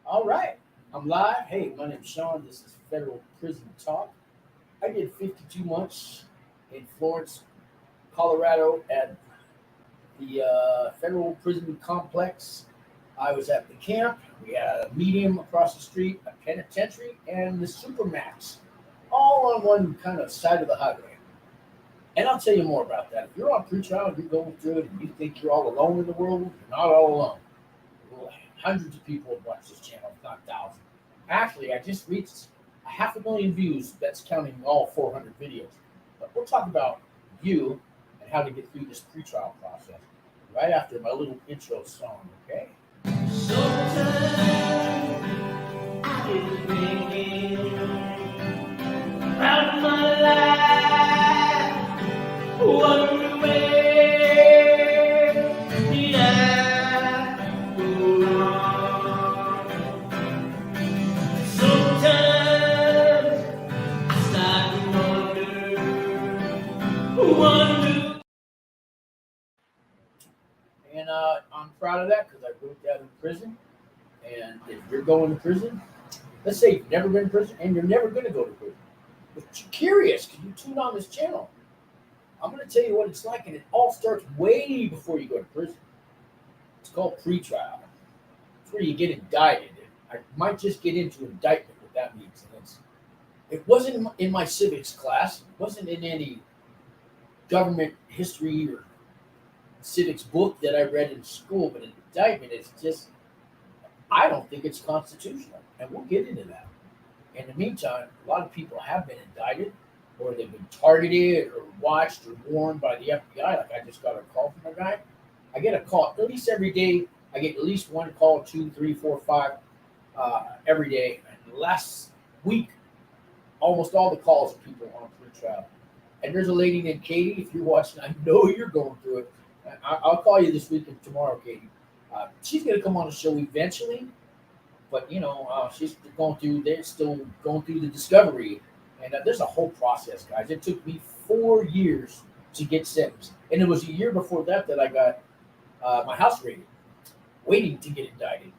All right, I'm live. Hey, my name's Sean. This is Federal Prison Talk. I did 52 months in Florence, Colorado at the Federal Prison Complex. I was at the camp. We had a medium across the street, a penitentiary, and the Supermax, all on one kind of side of the highway. And I'll tell you more about that. If you're on pretrial and you're going through it and you think you're all alone in the world, you're not all alone. Well, hundreds of people have watched this channel, if not thousands. Actually, I just reached a 500,000 views. That's counting all 400 videos. But we'll talk about you and how to get through this pretrial process right after my little intro song, okay? Sometimes I get thinking about my life, wonder where did I go wrong? Sometimes I start to wonder. And I'm proud of that because I wrote that in prison. And if you're going to prison, let's say you've never been in prison and you're never going to go to prison, but you're curious, can you tune on this channel? I'm going to tell you what it's like, and it all starts way before you go to prison. It's called pretrial. It's where you get indicted. I might just get into indictment, what that means. And it wasn't in my civics class. It wasn't in any government history or civics book that I read in school, but an indictment is just, I don't think it's constitutional, and we'll get into that. In the meantime, a lot of people have been indicted, or they've been targeted, or watched, or warned by the FBI. Like I just got a call from a guy. I get a call at least every day. I get at least one call, two, three, four, five, every day. And last week, almost all the calls are people on pretrial. And there's a lady named Katie. If you're watching, I know you're going through it. I'll call you this week and tomorrow, Katie. She's going to come on the show eventually, but she's going through. They're still going through the discovery, and there's a whole process, guys. It took me 4 years to get sentenced, and it was a year before that I got my house raided, waiting to get indicted.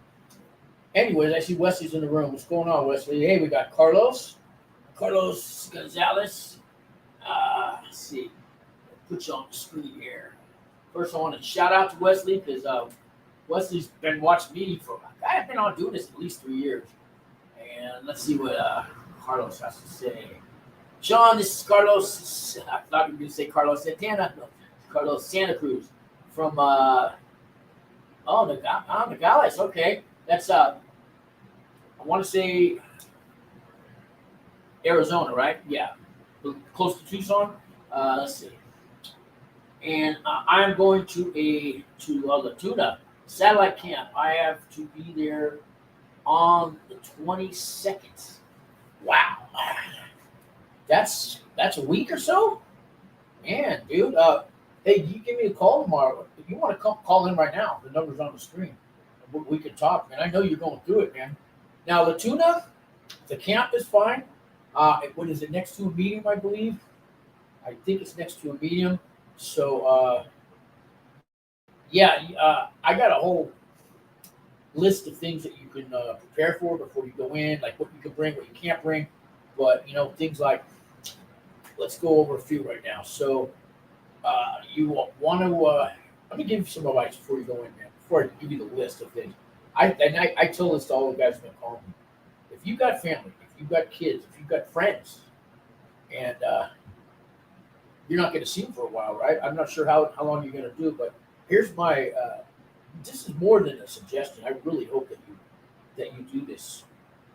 Anyways, I see Wesley's in the room. What's going on, Wesley? Hey, we got Carlos Gonzalez. Let's see, put you on the screen here. First, I want to shout out to Wesley because Wesley's been watching me for. I've been on doing this at least 3 years. And let's see what Carlos has to say. Sean, this is Carlos. I thought you were going to say Carlos Santana. No, Carlos Santa Cruz from Nogales. Okay, that's I want to say Arizona, right? Yeah, close to Tucson. Let's see. And I'm going to La Tuna satellite camp. I have to be there on the 22nd. Wow, that's a week or so. Man, dude. Hey, you give me a call tomorrow. If you want to call in right now, the number's on the screen. We can talk, man. I know you're going through it, man. Now, La Tuna, the camp is fine. What is it? Next to a medium, I believe. I think it's next to a medium. So, I got a whole list of things that you can prepare for before you go in, like what you can bring, what you can't bring. But, things like, let's go over a few right now. So, you want to, let me give you some advice before you go in, man, before I give you the list of things. I tell this to all the guys who've been calling me. If you've got family, if you've got kids, if you've got friends, and you're not going to see them for a while, right? I'm not sure how long you're going to do it, but here's my, this is more than a suggestion. I really hope that you do this.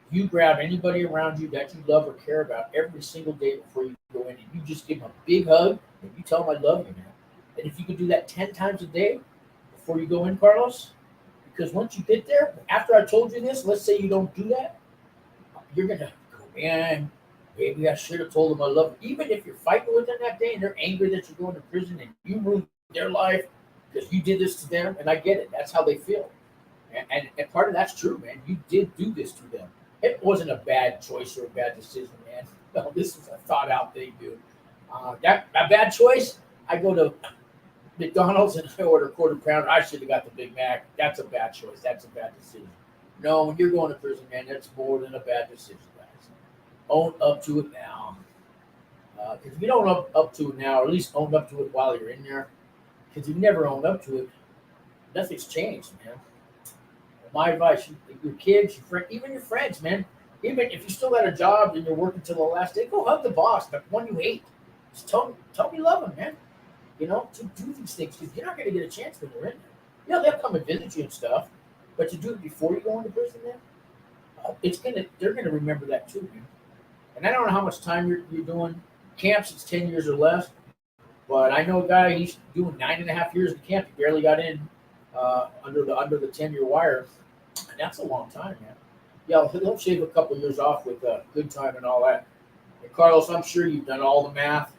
You grab anybody around you that you love or care about every single day before you go in, and you just give them a big hug, and you tell them I love you, man. And if you could do that 10 times a day before you go in, Carlos, because once you get there, after I told you this, let's say you don't do that, you're going to go, man, maybe I should have told them I love them. Even if you're fighting with them that day and they're angry that you're going to prison and you ruined their life because you did this to them, and I get it. That's how they feel. And part of that's true, man. You did do this to them. It wasn't a bad choice or a bad decision, man. No, this was a thought-out thing, dude. That a bad choice, I go to McDonald's and I order a quarter pounder. I should have got the Big Mac. That's a bad choice. That's a bad decision. No, when you're going to prison, man, that's more than a bad decision, guys. Own up to it now. Because if you don't up to it now, or at least own up to it while you're in there, because you never owned up to it, nothing's changed, man. My advice: your kids, your friend, even your friends, man. Even if you still got a job and you're working till the last day, go hug the boss, the one you hate. Just tell him you love him, man. To do these things because you're not going to get a chance when you're in there. They'll come and visit you and stuff, but to do it before you go into prison, man, they're gonna remember that too, man. And I don't know how much time you're doing camps. It's 10 years or less, but I know a guy. He's doing 9.5 years in camp. He barely got in under the 10-year wire, and that's a long time, man. Yeah, he'll shave a couple years off with good time and all that. And Carlos, I'm sure you've done all the math.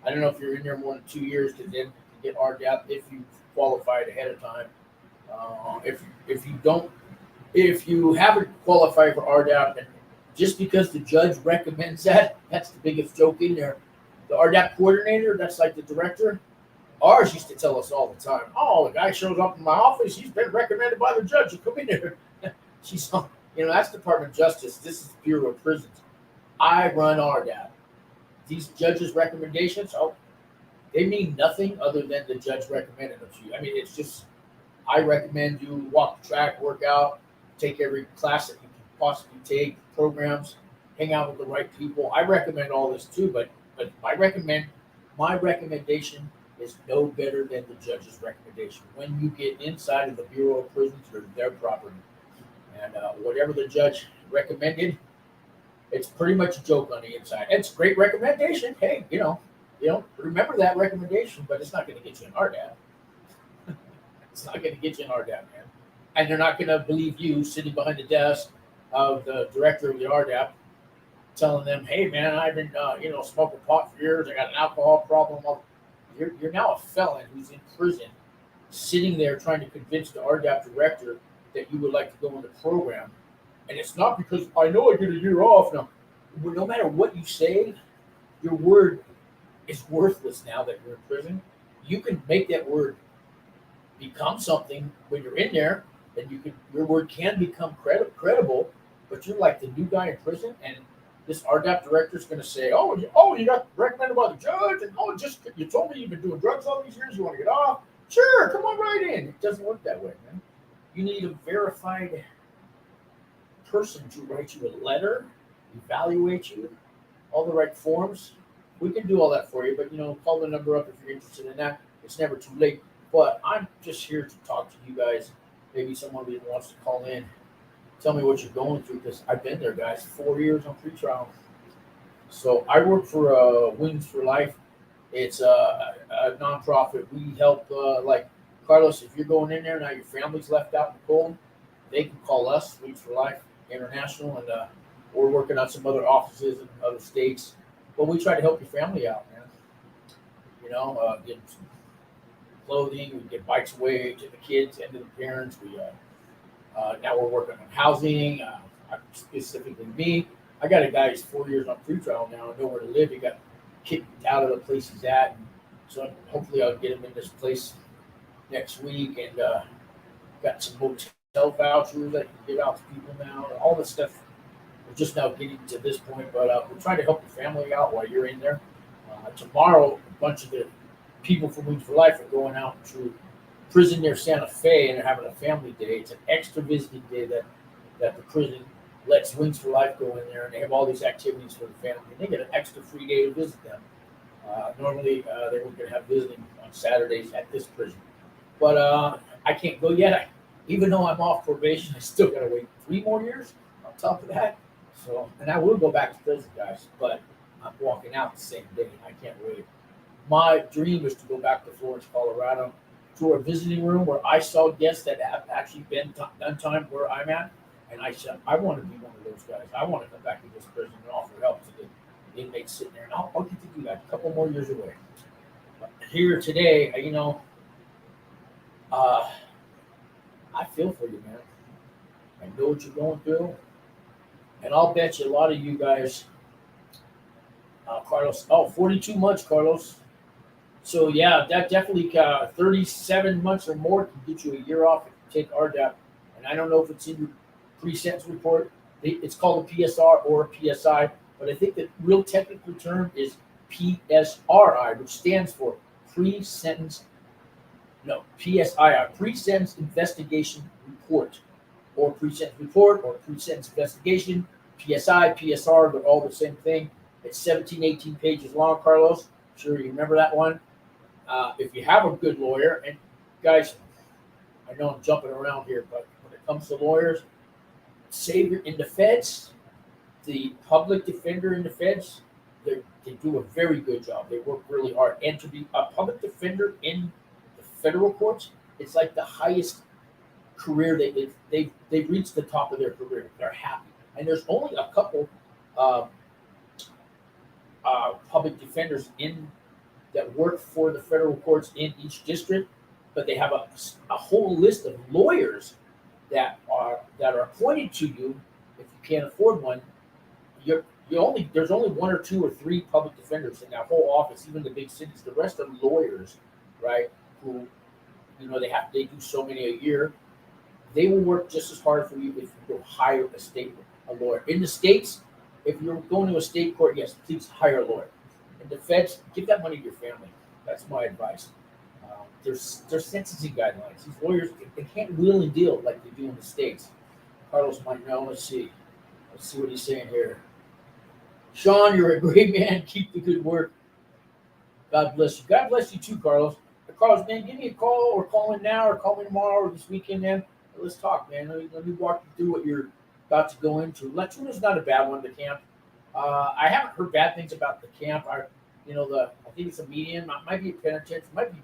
I don't know if you're in there more than 2 years to then get RDAP if you qualified ahead of time. If you don't, if you haven't qualified for RDAP, and just because the judge recommends that, that's the biggest joke in there. The RDAP coordinator, that's like the director. Ours used to tell us all the time, "Oh, the guy shows up in my office. He's been recommended by the judge to come in there." She's, that's Department of Justice. This is Bureau of Prisons. I run RDAP. These judges' recommendations, they mean nothing other than the judge recommended them to you. I mean, it's just, I recommend you walk the track, work out, take every class that you can possibly take, programs, hang out with the right people. I recommend all this too, but my recommendation is no better than the judge's recommendation. When you get inside of the Bureau of Prisons, they're their property. And whatever the judge recommended, it's pretty much a joke on the inside. It's a great recommendation. Hey, remember that recommendation, but it's not going to get you an RDAP. It's not going to get you an RDAP, man. And they're not going to believe you sitting behind the desk of the director of the RDAP telling them, "Hey, man, I've been, smoking pot for years. I got an alcohol problem." You're now a felon who's in prison, sitting there trying to convince the RDAP director that you would like to go in the program. And it's not because I know I get a year off. No matter what you say, your word is worthless now that you're in prison. You can make that word become something when you're in there, and your word can become credible. But you're like the new guy in prison, and this RDAP director is going to say, you got recommended by the judge, and just you told me you've been doing drugs all these years. You want to get off? Sure, come on right in." It doesn't work that way, man. You need a verified person to write you a letter, evaluate you, all the right forms. We can do all that for you, but call the number up if you're interested in that. It's never too late. But I'm just here to talk to you guys. Maybe someone wants to call in, tell me what you're going through, because I've been there, guys. 4 years on pretrial. So I work for Wings for Life. It's a nonprofit. We help, like Carlos, if you're going in there now, your family's left out in the cold, they can call us, Wings for Life International, and we're working on some other offices in other states. But we try to help your family out, man. Get some clothing, we get bikes away to the kids and to the parents. Now we're working on housing. Specifically me, I got a guy who's 4 years on pretrial now, nowhere to live. He got kicked out of the place he's at, and so hopefully I'll get him in this place next week, and got some hotel vouchers that I can give out to people now. All this stuff. We're just now getting to this point, but we're trying to help your family out while you're in there. Tomorrow, a bunch of the people from Wings for Life are going out to prison near Santa Fe, and they're having a family day. It's an extra visiting day that the prison lets Wings for Life go in there, and they have all these activities for the family. And they get an extra free day to visit them. Normally, they were going to have visiting on Saturdays at this prison. But I can't go yet. Even though I'm off probation, I still got to wait 3 more years on top of that. So, and I will go back to prison, guys, but I'm walking out the same day. I can't wait. My dream is to go back to Florence, Colorado, to a visiting room where I saw guests that have actually done time where I'm at. And I said, I want to be one of those guys. I want to come back to this prison and offer help to the inmates sitting there. And I'll get to do that a couple more years away. But here today, I feel for you, man. I know what you're going through. And I'll bet you a lot of you guys, Carlos, 42 months, Carlos. So, yeah, that definitely 37 months or more can get you a year off if you take RDAP. And I don't know if it's in your pre-sentence report. It's called a PSR or a PSI, but I think the real technical term is PSRI, which stands for pre-sentence, no, PSII, pre-sentence investigation report, or pre-sentence report, or pre-sentence investigation, PSI, PSR, they're all the same thing. It's 17, 18 pages long, Carlos. I'm sure you remember that one. If you have a good lawyer, and guys, I know I'm jumping around here, but when it comes to lawyers, in the feds, the public defender in the feds, they do a very good job. They work really hard. And to be a public defender in the federal courts, it's like the highest career. They've reached the top of their career. They're happy. And there's only a couple public defenders that work for the federal courts in each district, but they have a whole list of lawyers that are appointed to you. If you can't afford one, there's only one or two or three public defenders in that whole office, even the big cities. The rest are lawyers, right? Who, they do so many a year. They will work just as hard for you if you go hire a lawyer. In the states, if you're going to a state court, yes, please hire a lawyer. In the feds, give that money to your family. That's my advice. There's sentencing guidelines. These lawyers, they can't wheel and deal like they do in the states. Carlos might know. Let's see what he's saying here. Sean, you're a great man. Keep the good work. God bless you. God bless you too, Carlos. Carlos, man, give me a call, or call in now, or call me tomorrow, or this weekend, man. Let's talk, man. Let me walk you through what you're about to go into. Latuna's not a bad one, the camp. I haven't heard bad things about the camp. I think it's a medium. It might be a penitentiary. It might be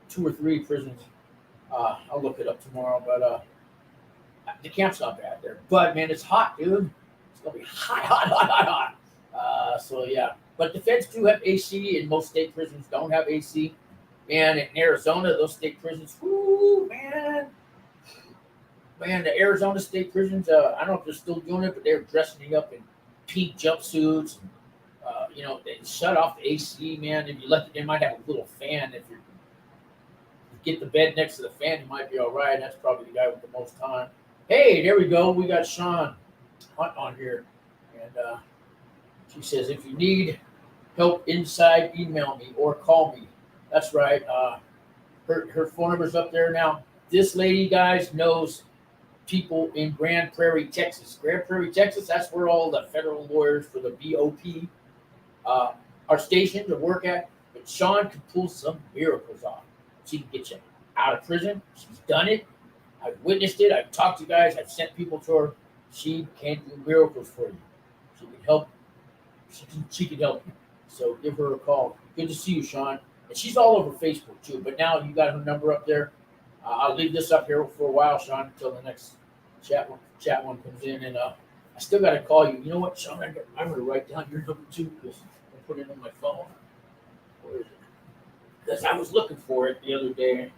2 or 3 prisons. I'll look it up tomorrow, but the camp's not bad there. But man, it's hot, dude. It's gonna be hot. So yeah, but the feds do have AC, and most state prisons don't have AC. Man, in Arizona, those state prisons, whoo, man, the Arizona state prisons. I don't know if they're still doing it, but they're dressing up in pink jumpsuits. And, they shut off the AC, man. If you they might have a little fan. If you get the bed next to the fan, you might be all right. That's probably the guy with the most time. Hey, there we go. We got Sean Hunt on here, and she says, if you need help inside, email me or call me. That's right. Her phone number's up there now. This lady, guys, knows people in Grand Prairie, Texas. Grand Prairie, Texas, that's where all the federal lawyers for the BOP are stationed to work at. But Sean can pull some miracles off. She can get you out of prison. She's done it. I've witnessed it. I've talked to guys. I've sent people to her. She can do miracles for you. She can help. She can help you. So give her a call. Good to see you, Sean. And she's all over Facebook too. But now you got her number up there. I'll leave this up here for a while, Sean, until the next chat one comes in. And I still got to call you. You know what, Sean? I'm going to write down your number too, because I put it on my phone. Where is it? Because I was looking for it the other day.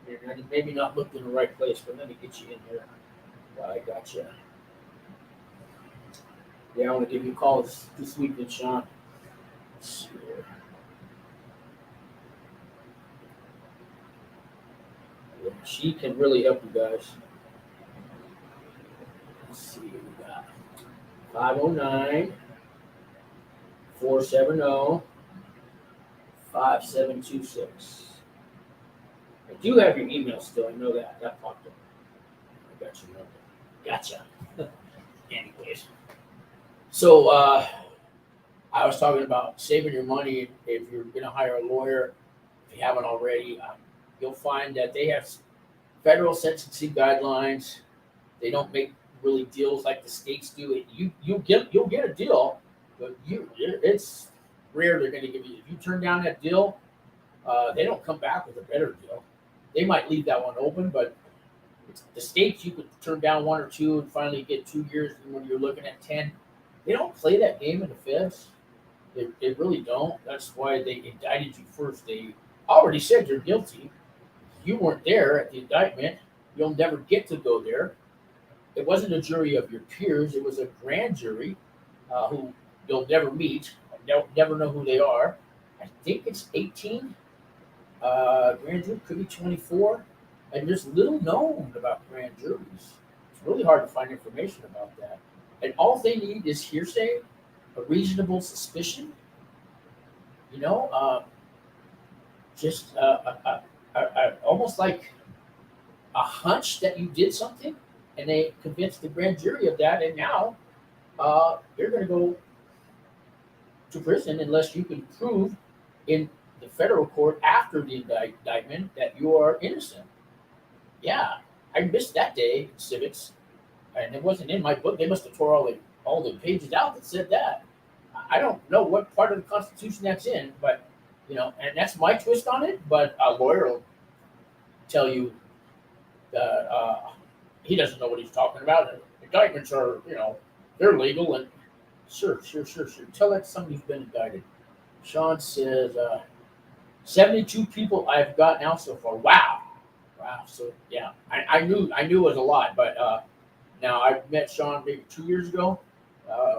And I maybe not looked in the right place, but let me get you in here. I got you. Yeah, I want to give you a call this weekend, Sean. Let's see here. Yeah, she can really help you guys. Let's see what we got. 509 470 5726. I do have your email still. I know that. That popped up. I got your number. Gotcha. Anyways. So I was talking about saving your money if you're going to hire a lawyer. If you haven't already, you'll find that they have federal sentencing guidelines. They don't make really deals like the states do. You'll get a deal, but it's rare they're going to give you. If you turn down that deal, they don't come back with a better deal. They might leave that one open, but the states you could turn down 1 or 2 and finally get 2 years when you're looking at 10. They don't play that game in the feds. They really don't. That's why they indicted you first. They already said you're guilty. You weren't there at the indictment. You'll never get to go there. It wasn't a jury of your peers. It was a grand jury who you'll never meet. You'll never know who they are. I think it's 18. Grand jury could be 24. And there's little known about grand juries. really hard to find information about that. And all they need is hearsay, a reasonable suspicion, you know, just almost like a hunch that you did something, and they convinced the grand jury of that, and now you're going to go to prison unless you can prove in the federal court after the indictment that you are innocent. Yeah, I missed that day in civics, and it wasn't in my book. They must have tore all the pages out that said that. I don't know what part of the Constitution that's in, but and that's my twist on it. But a lawyer will tell you that he doesn't know what he's talking about. Indictments are, they're legal, and sure. Tell that to somebody who's been indicted. Sean says, 72 people I've gotten out so far. Wow. So yeah, I knew it was a lot, but now I met Sean maybe 2 years ago.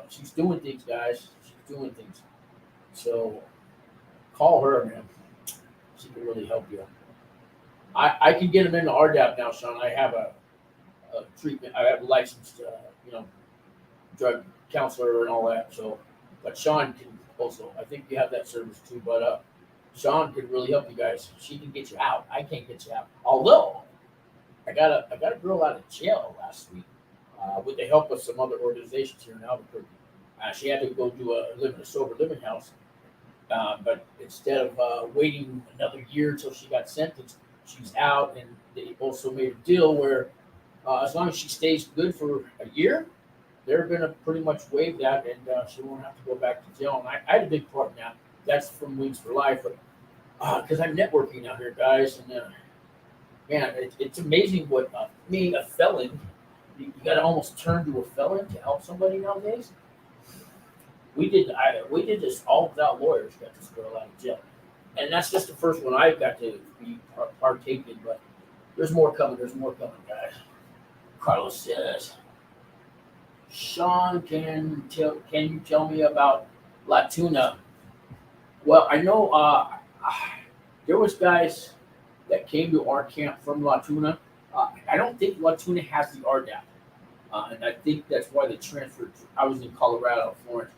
She's doing things, guys. She's doing things. So call her, man. She can really help you. I can get them into RDAP now, Sean. I have a treatment. I have a licensed, drug counselor and all that. So, but Sean can also. I think you have that service too. But Sean can really help you guys. She can get you out. I can't get you out. Although I got a girl out of jail last week with the help of some other organizations here in Albuquerque. She had to go live in a sober living house. But instead of waiting another year until she got sentenced, she's out, and they also made a deal where as long as she stays good for a year, they're going to pretty much waive that, and she won't have to go back to jail. And I had a big part in that. That's from Wings for Life, but because I'm networking out here, guys, and man, it's amazing what being a felon, you got to almost turn to a felon to help somebody nowadays. We did this all without lawyers. Got this girl out of jail, and that's just the first one I got to be partake in. But there's more coming. Guys. Carlos says, Sean, can you tell me about La Tuna? Well, I know there was guys that came to our camp from La Tuna. I don't think La Tuna has the RDAP, and I think that's why they transferred. I was in Colorado, Florence.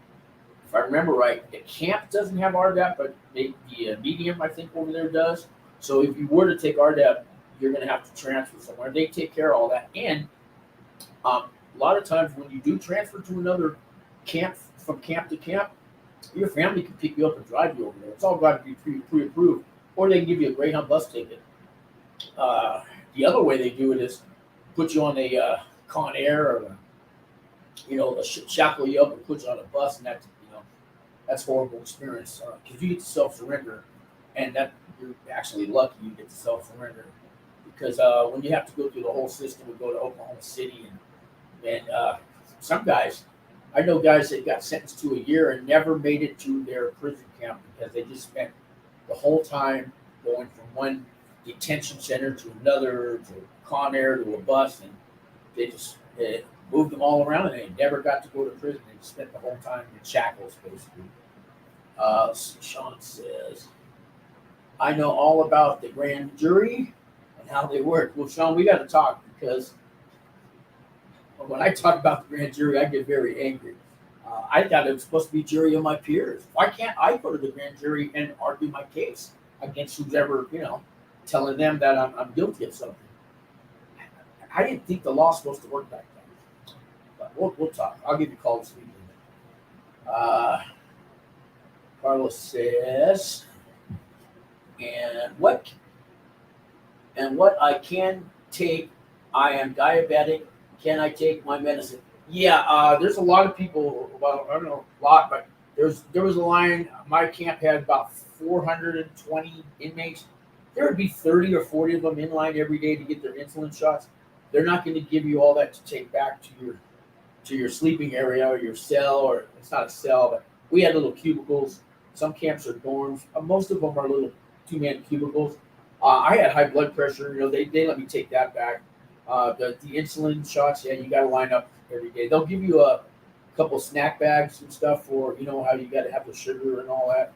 If I remember right, the camp doesn't have RDAP, but the medium, I think, over there does. So if you were to take RDAP, you're going to have to transfer somewhere. They take care of all that. And a lot of times when you do transfer to another camp, from camp to camp, your family can pick you up and drive you over there. It's all got to be pre-approved. Or they can give you a Greyhound bus ticket. The other way they do it is put you on a Con Air, or shackle you up and put you on a bus, and that's a horrible experience because you get to self-surrender, and that you're actually lucky you get to self-surrender, because when you have to go through the whole system and go to Oklahoma City, and some guys, I know guys that got sentenced to a year and never made it to their prison camp because they just spent the whole time going from one detention center to another, to Con Air, to a bus, and they just moved them all around, and they never got to go to prison. They just spent the whole time in shackles, basically. Sean says, I know all about the grand jury and how they work. Well, Sean, we got to talk, because when I talk about the grand jury, I get very angry. I thought it was supposed to be jury of my peers. Why can't I go to the grand jury and argue my case against who's ever, telling them that I'm guilty of something? I didn't think the law was supposed to work like that. But we'll talk. I'll give you a call this weekend. Carlos says, and what I can take, I am diabetic. Can I take my medicine? Yeah, there's a lot of people, well, I don't know a lot, but there was a line. My camp had about 420 inmates. There would be 30 or 40 of them in line every day to get their insulin shots. They're not going to give you all that to take back to your sleeping area or your cell, or it's not a cell, but we had little cubicles. Some camps are dorms. Most of them are little 2-man cubicles. I had high blood pressure. They let me take that back. The insulin shots, yeah, you got to line up every day. They'll give you a couple snack bags and stuff for, how you got to have the sugar and all that.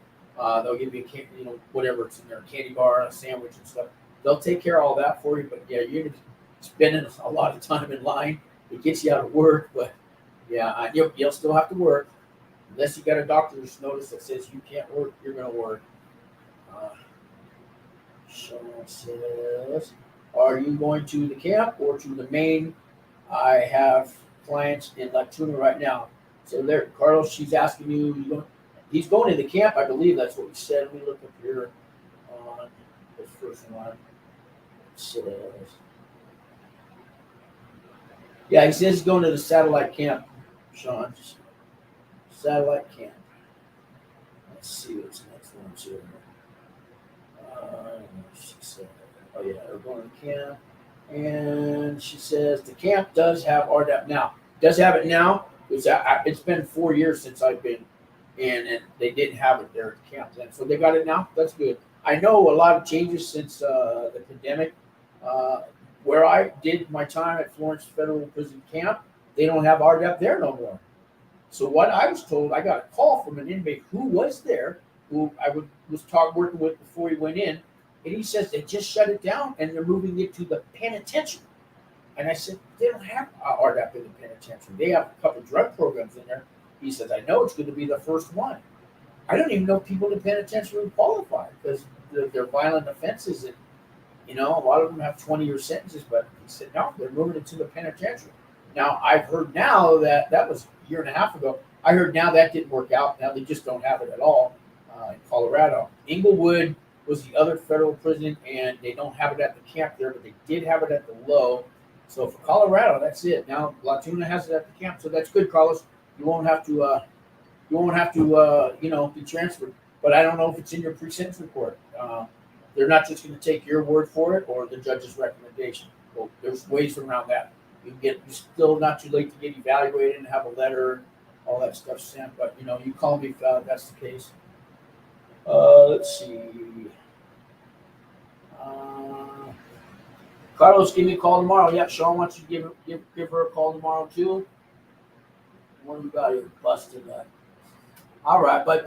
They'll give you whatever it's in there, a candy bar, a sandwich and stuff. They'll take care of all that for you. But yeah, you're spending a lot of time in line. it gets you out of work, but yeah, you'll still have to work unless you got a doctor's notice that says you can't work. You're going to work. Uh, Sean says, "Are you going to the camp or to the main? I have clients in La Tuna right now." So there, Carlos, she's asking you. He's going to the camp, I believe. That's what we said. Let me look up here on the first one. It says, yeah, he says he's going to the satellite camp, Sean. Satellite camp. Let's see what's the next one here. She said, oh yeah, we're going to camp. And she says the camp does have RDAP now. Does have it now. It's been 4 years since I've been in, and they didn't have it there at the camp then. So they got it now. That's good. I know a lot of changes since the pandemic. Where I did my time at Florence Federal Prison Camp, they don't have RDAP there no more. So what I was told, I got a call from an inmate who was there, who I was working with before he went in, and he says they just shut it down and they're moving it to the penitentiary. And I said, they don't have RDAP in the penitentiary. They have a couple of drug programs in there. He says, I know it's going to be the first one. I don't even know people in the penitentiary qualify because they're violent offenses. And, a lot of them have 20-year sentences. But he said, no, they're moving it to the penitentiary. Now, I've heard now that was a year and a half ago. I heard now that didn't work out. Now they just don't have it at all in Colorado. Inglewood was the other federal prison, and they don't have it at the camp there, but they did have it at the low. So for Colorado, that's it. Now La Tuna has it at the camp, so that's good, Carlos. You won't have to, be transferred. But I don't know if it's in your pre-sentence report. They're not just going to take your word for it or the judge's recommendation. Well, there's ways around that. You're still not too late to get evaluated and have a letter, all that stuff sent. But you call me if that's the case. Let's see. Carlos, give me a call tomorrow. Yeah, Sean wants you to give her a call tomorrow too. What do we got here? Busted up. All right, but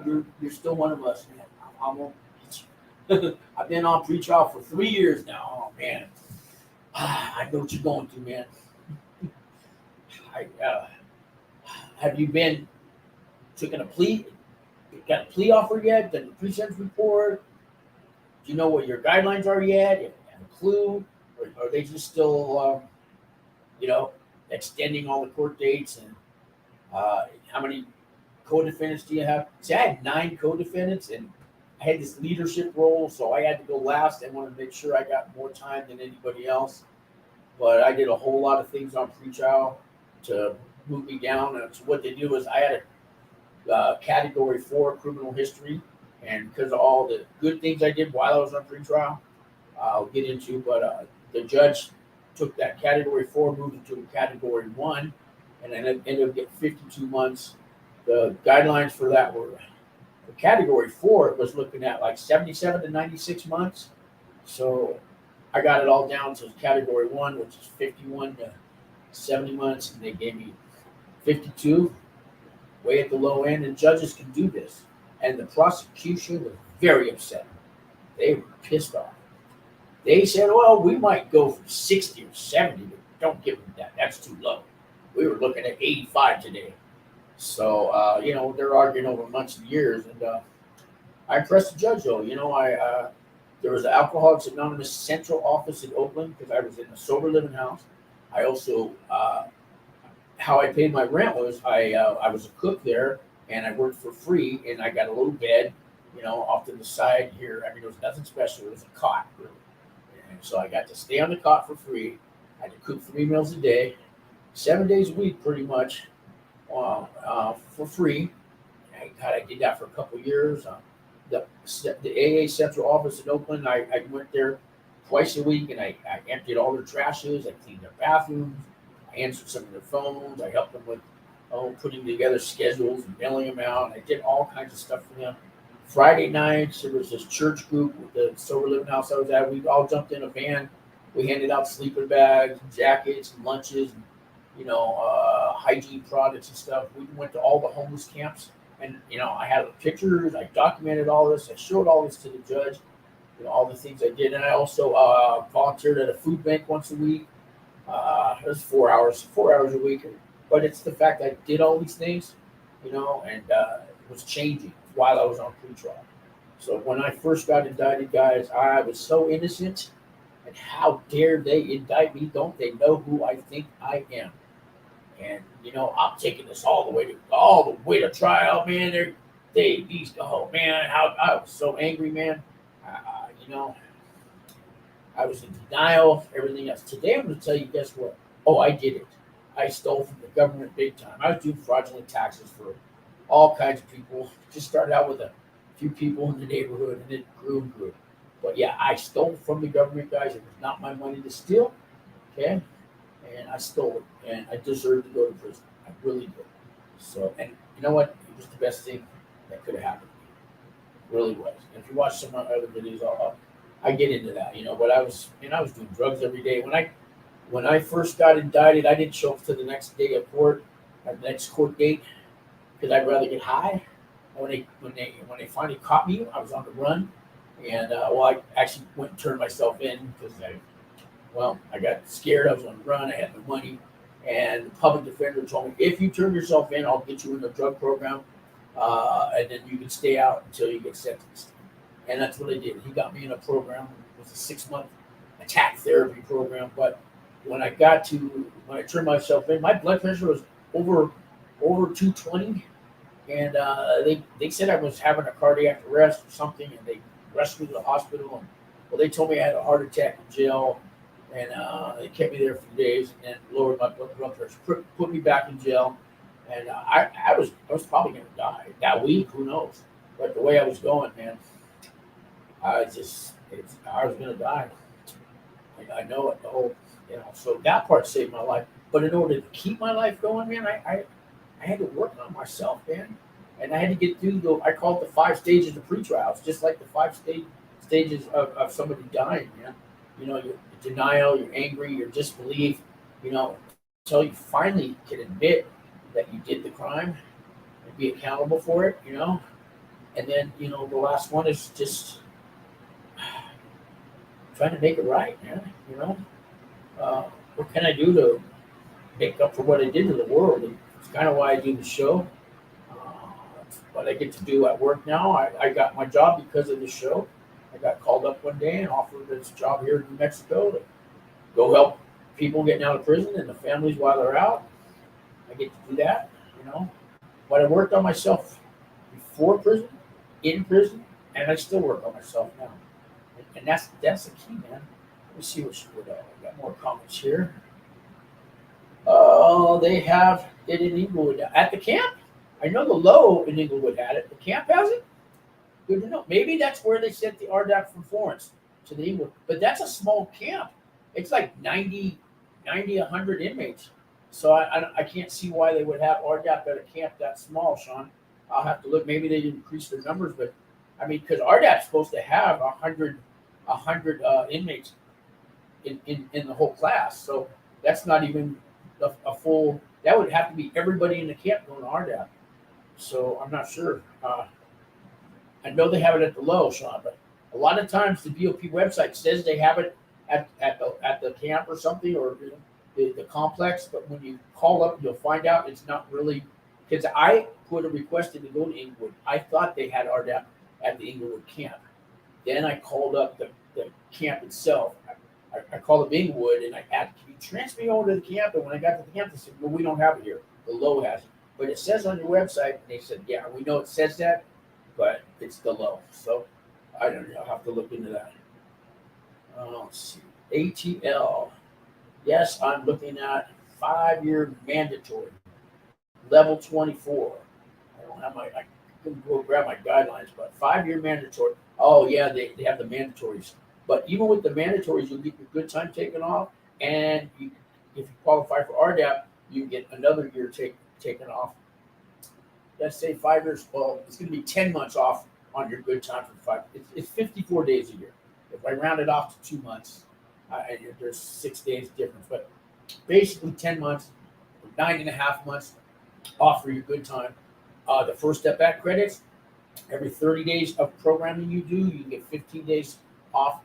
you're still one of us, man. I won't get you. I've been on pretrial for 3 years now. Oh man, I know what you're going through, man. Have you been taking a plea? Got a plea offer yet? Done the pre-sentence report? Do you know what your guidelines are yet? You have a clue? Or are they just still, extending all the court dates? And how many co-defendants do you have? See, I had 9 co-defendants, and I had this leadership role, so I had to go last. I wanted to make sure I got more time than anybody else. But I did a whole lot of things on pretrial to move me down. And so what they do is I had a Category 4 criminal history, and because of all the good things I did while I was on pretrial, I'll get into. But the judge took that Category 4, moved it to a Category 1, and then it ended up getting 52 months. The guidelines for that were the Category 4 was looking at like 77 to 96 months. So I got it all down to Category 1, which is 51 to 70 months, and they gave me 52, way at the low end. And judges can do this. And the prosecution was very upset. They were pissed off. They said, well, we might go for 60 or 70, but don't give them that. That's too low. We were looking at 85 today. So, they're arguing over months and years. And I impressed the judge, though. There was an Alcoholics Anonymous central office in Oakland because I was in a sober living house. I also, how I paid my rent was I was a cook there, and I worked for free, and I got a little bed, off to the side here. I mean, it was nothing special. It was a cot, really. And so I got to stay on the cot for free. I had to cook 3 meals a day, 7 days a week, pretty much, for free. I did that for a couple of years. The AA central office in Oakland, I went there twice a week, and I emptied all their trashes. I cleaned their bathrooms. I answered some of their phones. I helped them with putting together schedules and mailing them out. I did all kinds of stuff for them. Friday nights, there was this church group with the sober living house I was at. We all jumped in a van. We handed out sleeping bags, and jackets, and lunches, and hygiene products and stuff. We went to all the homeless camps, and I had pictures. I documented all this. I showed all this to the judge. All the things I did, and I also volunteered at a food bank once a week. It was 4 hours a week. But it's the fact I did all these things, and it was changing while I was on pretrial. So when I first got indicted, guys, I was so innocent. And how dare they indict me? Don't they know who I think I am? And I'm taking this all the way to trial, man. Oh man, how I was so angry, man. Uh, you know, I was in denial, everything else. Today, I'm going to tell you, guess what? Oh, I did it. I stole from the government big time. I was doing fraudulent taxes for all kinds of people. Just started out with a few people in the neighborhood, and it grew and grew. But yeah, I stole from the government, guys. It was not my money to steal, okay? And I stole it, and I deserved to go to prison. I really did. So, and you know what? It was the best thing that could have happened to me. It really was. And if you watch some of my other videos, I get into that, But I was doing drugs every day. When I first got indicted, I didn't show up to the next day of court, at the next court date, because I'd rather get high. And when they finally caught me, I was on the run, and I actually went and turned myself in because I got scared. I was on the run. I had no money, and the public defender told me, if you turn yourself in, I'll get you in the drug program, and then you can stay out until you get sentenced. And that's what I did. He got me in a program. It was a 6-month attack therapy program. But when I turned myself in, my blood pressure was over 220, and they said I was having a cardiac arrest or something, and they rushed me to the hospital. And well, they told me I had a heart attack in jail, and they kept me there for days, and then lowered my blood pressure, put me back in jail, and I was probably going to die that week. Who knows? But the way I was going, man, I was going to die. I know it. So that part saved my life. But in order to keep my life going, man, I had to work on myself, man. And I had to get through I call it the 5 stages of pretrial. It's just like the stages of somebody dying, man. Your denial, your angry, your disbelief, until you finally can admit that you did the crime and be accountable for it, And then, the last one is just trying to make it right, man. What can I do to make up for what I did to the world? And it's kind of why I do the show. It's what I get to do at work now. I got my job because of the show. I got called up one day and offered this job here in New Mexico to go help people getting out of prison and the families while they're out. I get to do that, But I worked on myself before prison, in prison, and I still work on myself now. And that's the key, man. Let me see what she put out. I got more comments here. Oh, they have it in Inglewood at the camp. I know the low in Inglewood had it. The camp has it. Good to know. Maybe that's where they sent the RDAP from Florence to the Inglewood. But that's a small camp. It's like 90, 100 inmates. So I can't see why they would have RDAP at a camp that small, Sean. I'll have to look. Maybe they didn't increase their numbers, but I mean, because RDAP's supposed to have 100 inmates in the whole class. So that's not even a full. That would have to be everybody in the camp going to RDAP. So I'm not sure. I know they have it at the low, Sean, but a lot of times the BOP website says they have it at the camp or something, or the complex. But when you call up, you'll find out it's not really, because I put a request in to go to Inglewood. I thought they had RDAP at the Inglewood camp. Then I called up the camp itself. I called up Inglewood and I asked, can you transfer me over to the camp? And when I got to the camp, they said, well, we don't have it here. The low has it. But it says on your website, and they said, yeah, we know it says that, but it's the low. So I don't know. I'll have to look into that. Let's see. ATL. Yes, I'm looking at 5-year mandatory, level 24. I don't have I couldn't go grab my guidelines, but 5-year mandatory. Oh, yeah, they have the mandatories. But even with the mandatories, you'll get your good time taken off. And if you qualify for RDAP, you get another year taken off. Let's say 5 years. Well, it's going to be 10 months off on your good time for 5. It's 54 days a year. If I round it off to 2 months, there's 6 days difference. But basically 10 months, 9.5 months off for your good time. The First Step Back credits, every 30 days of programming you do, you can get 15 days off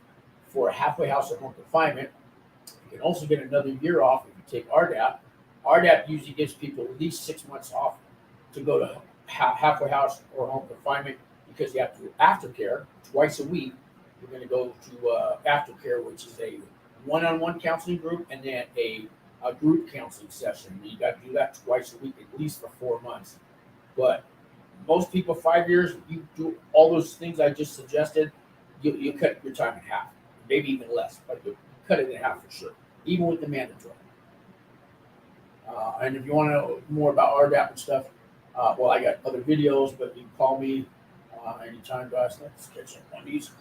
for a halfway house or home confinement. You can also get another year off if you take RDAP. RDAP usually gives people at least 6 months off to go to halfway house or home confinement because you have to do aftercare twice a week. You're going to go to aftercare, which is a one-on-one counseling group and then a group counseling session. You got to do that twice a week, at least for 4 months. But most people, 5 years, you do all those things I just suggested, you cut your time in half, maybe even less, but you cut it in half for sure, even with the mandatory. And if you want to know more about RDAP and stuff, well, I got other videos, but you can call me anytime, guys. Let's catch up on these.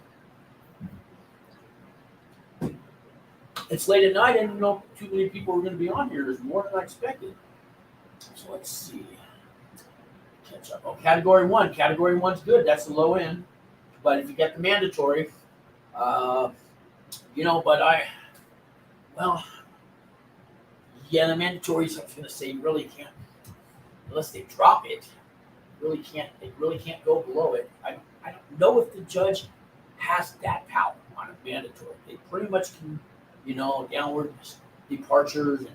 It's late at night, and you know, too many people are going to be on here. There's more than I expected. So let's see. Catch up. Oh, category 1. Category 1's good. That's the low end. But if you get the mandatory, you know, yeah, the mandatories, I was going to say, you really can't, unless they drop it, they really can't go below it. I don't know if the judge has that power on a mandatory. They pretty much can, you know, downward departures and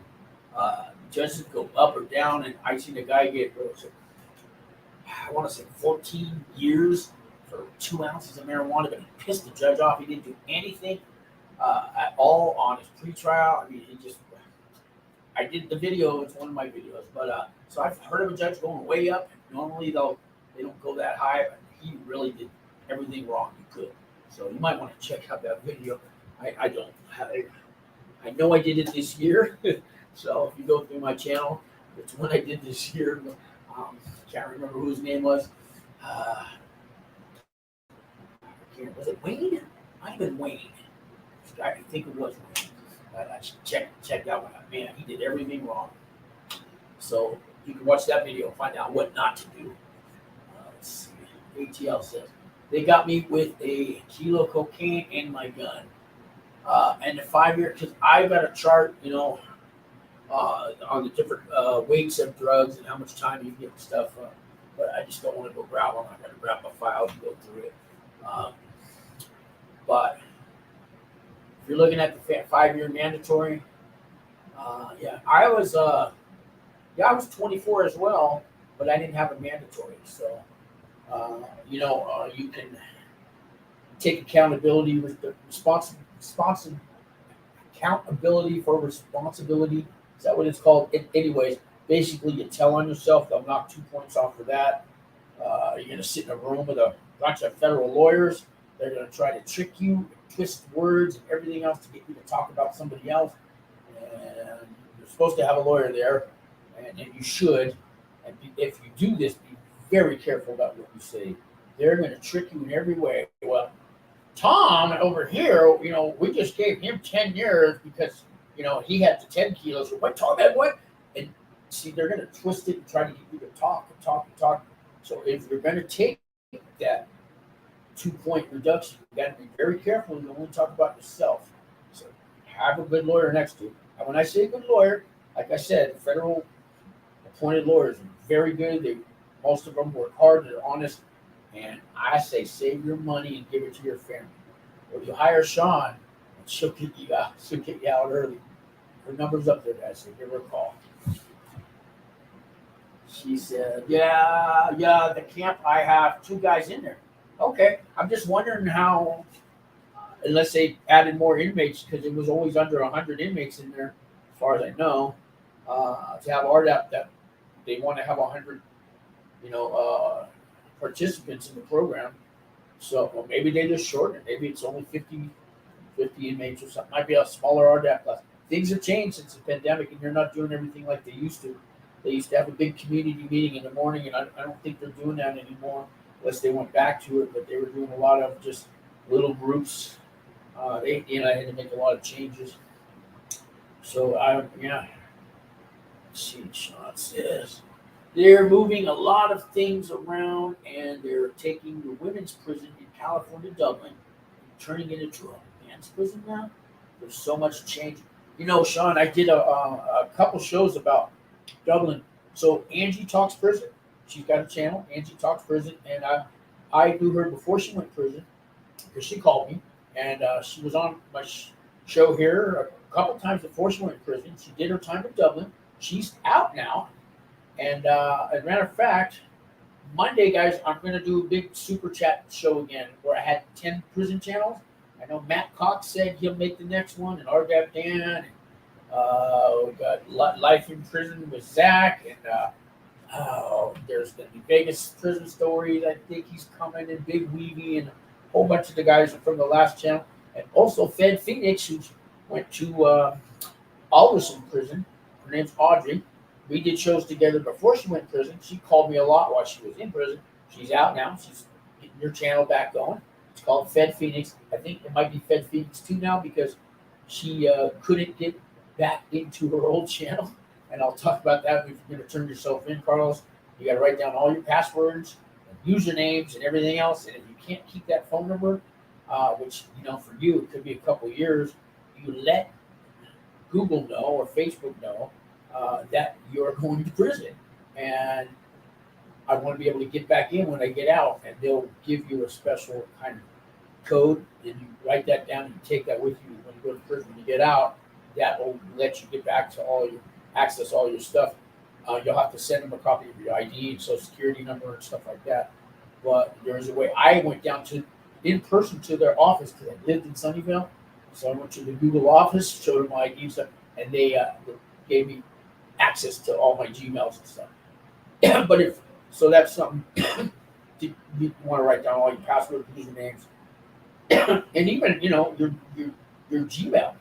judges go up or down. And I seen a guy get, I want to say 14 years for 2 ounces of marijuana, but he pissed the judge off. He didn't do anything at all on his pretrial. I mean, I did the video. It's one of my videos, but so I've heard of a judge going way up. Normally, though, they don't go that high, but he really did everything wrong he could. So you might want to check out that video. I know I did it this year, so if you go through my channel, it's one I did this year. Can't remember who his name was. Was it Wayne? Might have been Wayne. I think it was Wayne. I checked out one. Man, he did everything wrong. So you can watch that video and find out what not to do. Let's see. ATL says they got me with a kilo of cocaine and my gun. And the 5 year, because I got a chart, you know, on the different weights of drugs and how much time you get and stuff. But I just don't want to go grab them. I got to grab my file and go through it. But if you're looking at the 5 year mandatory, yeah, I was 24 as well, but I didn't have a mandatory. So, you know, you can take accountability with the accountability for responsibility. Is that what it's called? Anyways, basically, you tell on yourself. They'll knock 2 points off for that. You're going to sit in a room with a bunch of federal lawyers. They're going to try to trick you, twist words, and everything else to get you to talk about somebody else. And you're supposed to have a lawyer there, and you should. And if you do this, be very careful about what you say. They're going to trick you in every way. Well, Tom over here, you know, we just gave him 10 years because, you know, he had the 10 kilos. What, Tom had what? And see, they're going to twist it and try to get you to talk and talk and talk. So if you're going to take that 2-point reduction, you got to be very careful. You only talk about yourself. So have a good lawyer next to you. And when I say good lawyer, like I said, federal appointed lawyers are very good. Most of them work hard. They're honest. And I say save your money and give it to your family. Or you hire Sean, and she'll get you out. She'll get you out early. Her number's up there, guys. So give her a call. She said, yeah, the camp, I have 2 guys in there. Okay, I'm just wondering how, unless they added more inmates, because it was always under 100 inmates in there, as far as I know, to have RDAP, that they want to have 100, you know, participants in the program. So well, maybe they just shorten it. Maybe it's only 50 inmates or something. Might be a smaller RDAP class. Things have changed since the pandemic, and they're not doing everything like they used to. They used to have a big community meeting in the morning, and I don't think they're doing that anymore, unless they went back to it. But they were doing a lot of just little groups. They, you know, I had to make a lot of changes. So yeah. Let's see, Sean says they're moving a lot of things around, and they're taking the women's prison in California, Dublin, and turning it into a men's prison now. There's so much change. You know, Sean, I did a couple shows about Dublin. So Angie Talks Prison. She's got a channel, Angie Talks Prison, and I knew her before she went to prison because she called me, and she was on my show here a couple times before she went to prison. She did her time in Dublin. She's out now. And as a matter of fact, Monday, guys, I'm going to do a big super chat show again where I had 10 prison channels. I know Matt Cox said he'll make the next one, and RDAP Dan. And, we got Life in Prison with Zach. And there's going to be Vegas prison stories. I think he's coming, and Big Weavy, and a whole bunch of the guys from the last channel. And also Fed Phoenix, who went to Alderson prison. Her name's Audrey. We did shows together before she went to prison. She called me a lot while she was in prison. She's out now. She's getting her channel back going. It's called Fed Phoenix. I think it might be Fed Phoenix 2 now because she couldn't get back into her old channel. And I'll talk about that. If you're going to turn yourself in, Carlos, you got to write down all your passwords and usernames and everything else. And if you can't keep that phone number, which, for you, it could be a couple of years, you let Google know or Facebook know that you're going to prison. And I want to be able to get back in when I get out, and they'll give you a special kind of code, and you write that down and you take that with you when you go to prison. When you get out, that will let you get back to access all your stuff. You'll have to send them a copy of your ID and social security number and stuff like that. But there's a way. I went down in person to their office because I lived in Sunnyvale. So I went to the Google office, showed them my ID and stuff, and they gave me access to all my Gmails and stuff. But so that's something you want to write down all your passwords, usernames, and even your Gmail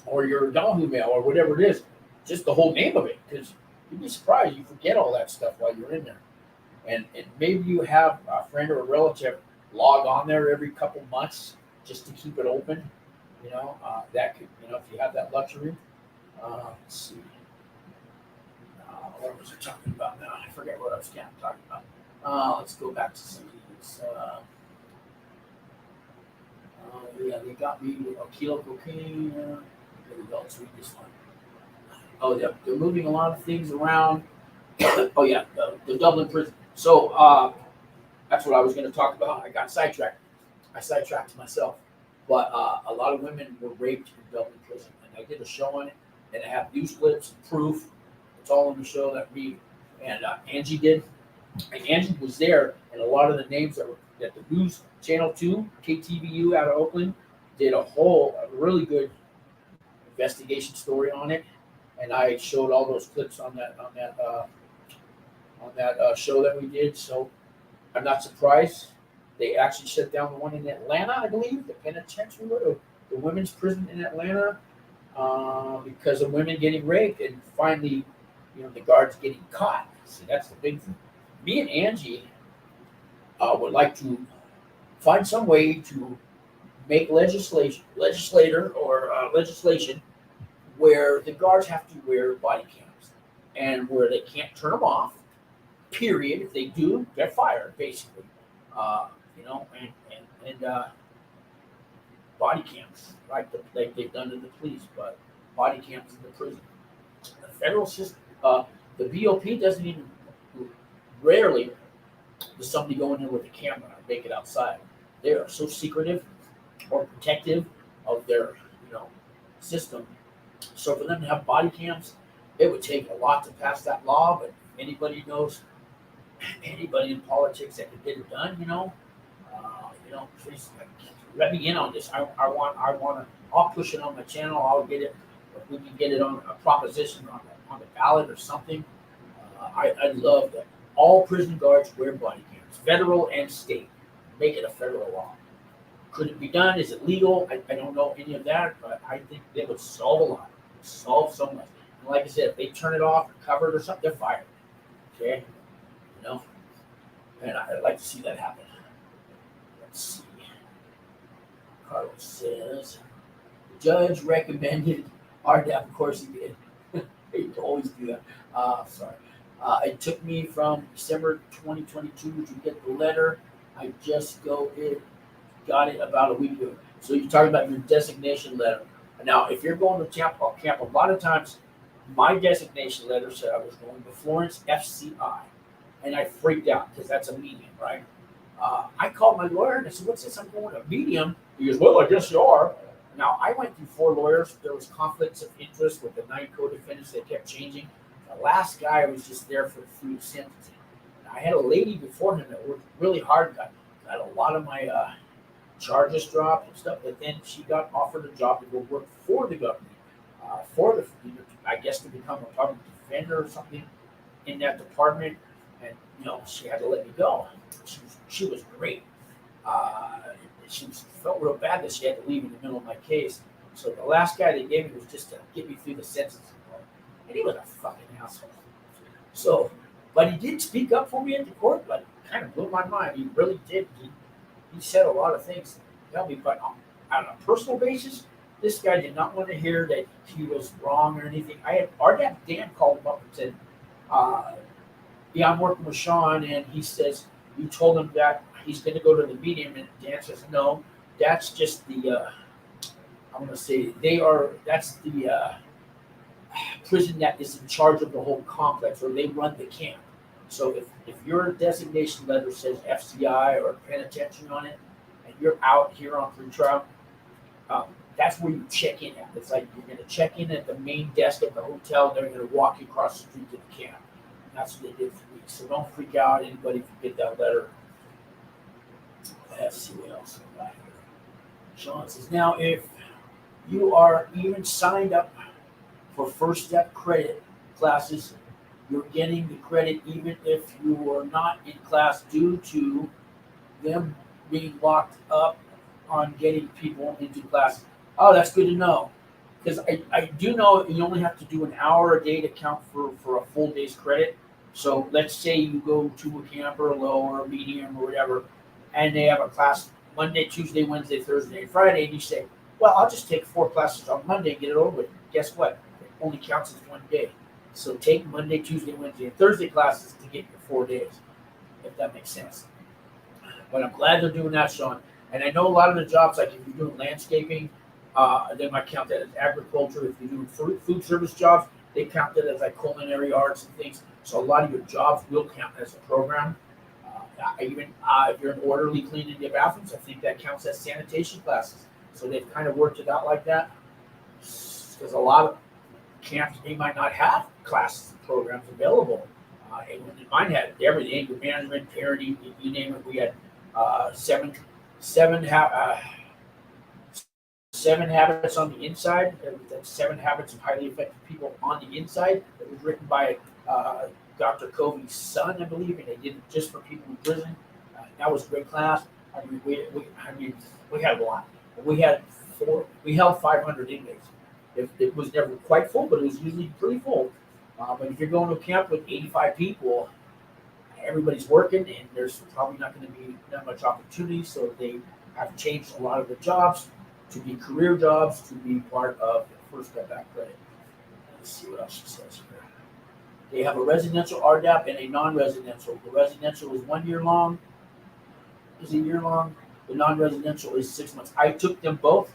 or your Yahoo mail or whatever it is, just the whole name of it, because you'd be surprised you forget all that stuff while you're in there. And maybe you have a friend or a relative log on there every couple months just to keep it open. That could, if you have that luxury. Let's see. What was I talking about now? I forget what I was talking about. Let's go back to some of these. They got me with a kilo cocaine. There we go. Let's read this one. Oh, yeah. They're moving a lot of things around. Oh, yeah. The Dublin prison. So that's what I was going to talk about. I got sidetracked. I sidetracked myself. But a lot of women were raped in Dublin prison. And I did a show on it. And I have news clips and proof. It's all in the show that we and Angie did. And Angie was there. And a lot of the names that the news channel 2, KTVU out of Oakland, did a really good investigation story on it. And I showed all those clips on that show that we did. So I'm not surprised. They actually shut down the one in Atlanta, I believe, the penitentiary, the women's prison in Atlanta, because of women getting raped, and finally, the guards getting caught. See, that's the big thing. Me and Angie would like to find some way to make legislation where the guards have to wear body cams, and where they can't turn them off. Period. If they do, they're fired, basically. And body cams, like they've done to the police, but body cams in the prison. The federal system, the BOP doesn't even, rarely does somebody go in there with a camera and make it outside. They are so secretive or protective of their, system. So for them to have body cams, it would take a lot to pass that law, but anybody knows, anybody in politics that can get it done, please let me in on this. I want to. I'll push it on my channel. I'll get it. If we can get it on a proposition on the ballot or something. I'd love that. All prison guards wear body cams, federal and state. Make it a federal law. Could it be done? Is it legal? I don't know any of that, but I think they would solve a lot. Solve so much. And like I said, if they turn it off or cover it or something, they're fired. Okay? And I'd like to see that happen. Let's see. Carlos says, the judge recommended RDAP. Of course he did. They always do that. Sorry. It took me from December 2022 to get the letter. I just got it about a week ago. So you're talking about your designation letter. Now, if you're going to camp, a lot of times my designation letter said I was going to Florence FCI. And I freaked out because that's a medium, right? I called my lawyer and I said, what's this? I'm going to medium. He goes, well, I guess you are. Now, I went through 4 lawyers. There was conflicts of interest with the 9 co-defendants. They kept changing. The last guy was just there through the sentencing. I had a lady before him that worked really hard, got a lot of my charges dropped and stuff, but then she got offered a job to go work for the government, I guess to become a public defender or something in that department. And she had to let me go. She was great. She felt real bad that she had to leave in the middle of my case. So the last guy they gave me was just to get me through the sentencing part, and he was a fucking asshole. So, but he did speak up for me at the court, but kind of blew my mind. He really did. He said a lot of things to help me, but on a personal basis, this guy did not want to hear that he was wrong or anything. Our dad Dan called him up and said, "Yeah, I'm working with Sean," and he says you told him that he's going to go to the medium, and Dan says, "No, that's just the I'm going to say that's the prison that is in charge of the whole complex, or they run the camp. So if your designation letter says FCI or penitentiary on it, and you're out here on pretrial, that's where you check in at. It's like you're going to check in at the main desk at the hotel, and they're going to walk you across the street to the camp. And that's what they did for me. So don't freak out, anybody, if you get that letter." Let's see what else I got here. Sean says, "Now, if you are even signed up for first step credit classes, you're getting the credit even if you are not in class due to them being locked up on getting people into class." Oh, that's good to know. Because I do know you only have to do an hour a day to count for a full day's credit. So let's say you go to a camp or a low or a medium or whatever, and they have a class Monday, Tuesday, Wednesday, Thursday, and Friday, and you say, "Well, I'll just take 4 classes on Monday and get it over with." Guess what? It only counts as one day. So take Monday, Tuesday, Wednesday, and Thursday classes to get your 4 days, if that makes sense. But I'm glad they're doing that, Sean. And I know a lot of the jobs, like if you're doing landscaping, they might count that as agriculture. If you're doing food service jobs, they count that as like culinary arts and things. So a lot of your jobs will count as a program. Even if you're an orderly cleaning the bathrooms, I think that counts as sanitation classes. So they've kind of worked it out like that. Because a lot of camps, they might not have classes and programs available. And mine had everything: anger management, parenting, you name it. We had seven habits on the inside. That's 7 habits of highly effective people on the inside. It was written by Dr. Covey's son, I believe, and they did it just for people in prison. That was a great class. I mean, we had a lot. We held 500 inmates. It was never quite full, but it was usually pretty full. But if you're going to a camp with 85 people, everybody's working, and there's probably not going to be that much opportunity. So they have changed a lot of the jobs to be career jobs, to be part of the First Step Back credit. Let's see what else she says here. They have a residential RDAP and a non-residential. The residential is 1 year long. Is a year long. The non-residential is 6 months. I took them both.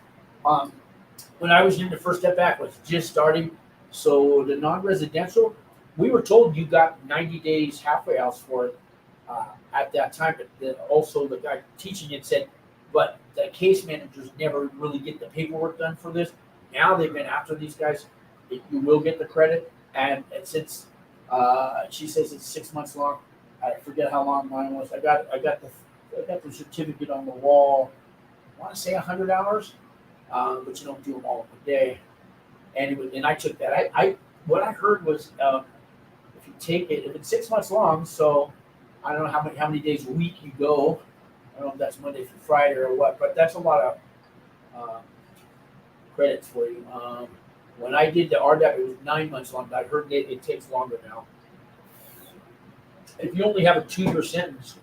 When I was in the First Step Back, was just starting. So the non-residential, we were told you got 90 days halfway house for it at that time. But also the guy teaching it said, but the case managers never really get the paperwork done for this. Now they've been after these guys. You will get the credit. And since she says it's 6 months long, I forget how long mine was. I got the certificate on the wall. I want to say 100 hours, but you don't do them all in a day. And I took that. What I heard was if you take it, if it's 6 months long, so I don't know how many days a week you go. I don't know if that's Monday through Friday or what, but that's a lot of credits for you. When I did the RDAP, it was 9 months long. I heard it takes longer now. If you only have a 2-year sentence,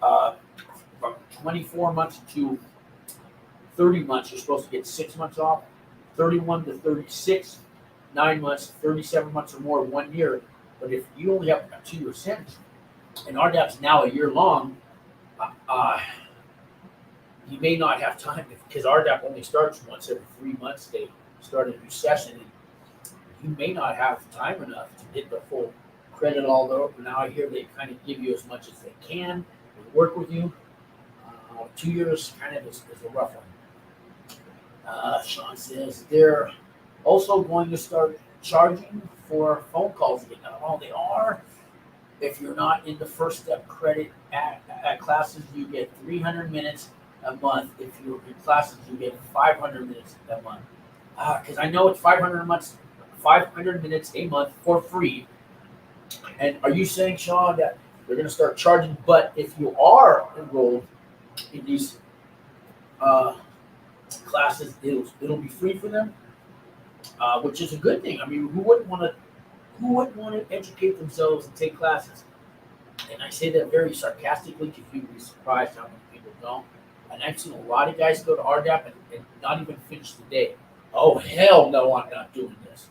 from 24 months to 30 months, you're supposed to get 6 months off. 31 to 36, 9 months, 37 months or more, 1 year. But if you only have a 2-year sentence, and RDAP's now a year long, you may not have time because RDAP only starts once every 3 months. They start a new session, and you may not have time enough to get the full credit. Although now I hear they kind of give you as much as they can, they work with you. 2 years kind of is a rough one. Sean says they're also going to start charging for phone calls again. Oh, they are. If you're not in the first step credit at classes, you get 300 minutes a month. If you're in classes, you get 500 minutes a month. Because I know it's 500 minutes a month for free. And are you saying, Sean, that they're going to start charging? But if you are enrolled in these uh, classes, it'll be free for them, which is a good thing. I mean, who wouldn't want to educate themselves and take classes? And I say that very sarcastically because you'd be surprised how many people don't. And I've seen a lot of guys go to RDAP and not even finish the day. Oh hell no, I'm not doing this.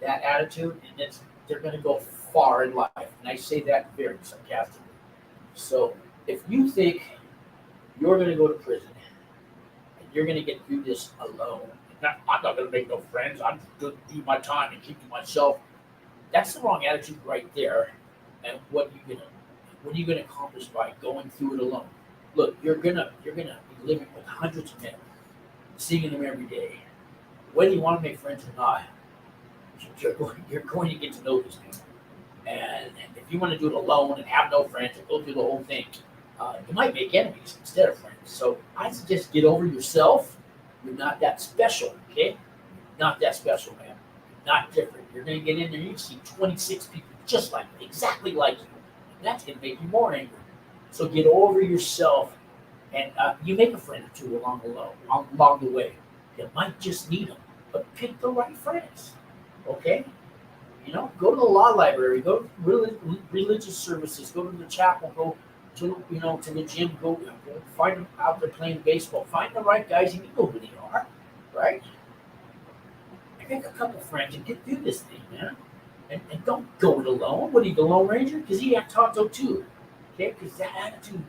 That attitude, and they're going to go far in life. And I say that very sarcastically. So if you think you're going to go to prison and you're going to get through this alone, I'm not going to make no friends. I'm going to do my time and keep to myself. That's the wrong attitude right there. And what are you gonna accomplish by going through it alone? Look, you're gonna be living with hundreds of men, seeing them every day. Whether you want to make friends or not, you're going to get to know these people. And if you want to do it alone and have no friends and go through the whole thing, you might make enemies instead of friends. So I suggest get over yourself. You're not that special, okay? Not that special, man. Not different. You're going to get in there, you see 26 people just like you, exactly like you. And that's going to make you more angry. So get over yourself, and you make a friend or two along the way. You might just need them, but pick the right friends, okay? Go to the law library, go to religious services, go to the chapel, go to the gym, go find them out there playing baseball. Find the right guys, and you know who they are, right? Make a couple friends and get through this thing, man. And don't go it alone. What are you, the Lone Ranger? Because he had Tonto too. Okay, because that attitude,